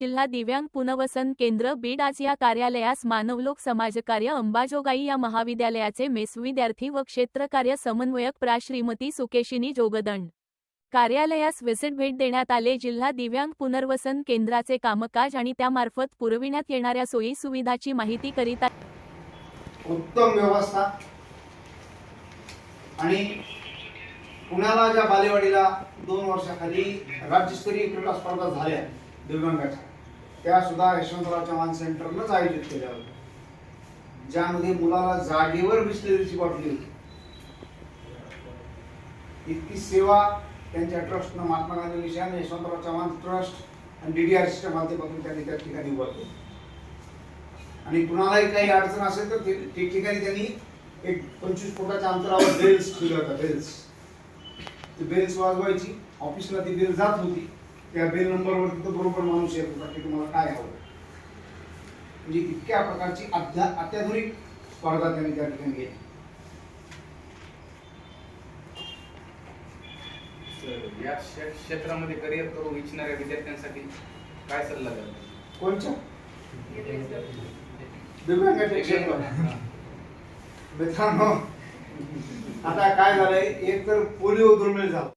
जिल्हा दिव्यांग पुनर्वसन केंद्र बीड आज या कार्यालयास मानवलोक समाजकार्य अंबाजोगाई या महाविद्यालयाचे मेस विद्यार्थी व क्षेत्रकार्य समन्वयक प्रा श्रीमती सुकेशिनी जोगदंड कार्यालयास व्हिजिट भेट देण्यात आले। जिल्हा दिव्यांग पुनर्वसन केंद्राचे कामकाज आणि त्यामार्फत पुरविण्यात येणाऱ्या सोयी सुविधाची माहिती करीत उत्तम व्यवस्था आणि पुण्याला ज्या बालेवाडीला 2 वर्षाखाली राज्यस्तरीय क्रीडा स्पर्धा झाल्या दिव्यांगाच्या, त्या सुद्धा यशवंतराव चव्हाण सेंटरनंच आयोजित केल्या होत्या, ज्यामध्ये मुलाला जागेवर बिस्लरीची बाटली होती। इतकी सेवा त्यांच्या ट्रस्टनं, महात्मा गांधी मिशन, यशवंतराव चव्हाण ट्रस्ट आणि DDRCच्या माध्यमातून त्यांनी त्या ठिकाणी उभं केलं। आणि कुणालाही काही अडचण असेल तर ठिकठिकाणी त्यांनी एक 25 फुटाच्या अंतरावर बेल्स ठेवल्या होत्या। ते बेल्स वाजवायची, ऑफिसला ती बेल जात होती, त्या बेल नंबरवर तिथं बरोबर माणूस येत होता की तुम्हाला काय हवं। म्हणजे इतक्या प्रकारची अत्याधुनिक स्पर्धा त्यांनी त्या ठिकाणी घेतली। या क्षेत्रामध्ये करिअर करू इच्छिणाऱ्या विद्यार्थ्यांसाठी काय सल्ला द्याल? कोणच्या दिव्यांगाच्या क्षेत्रात? मित्रांनो, आता काय झालंय, एक तर पोलिओ दुर्मिळ झाला।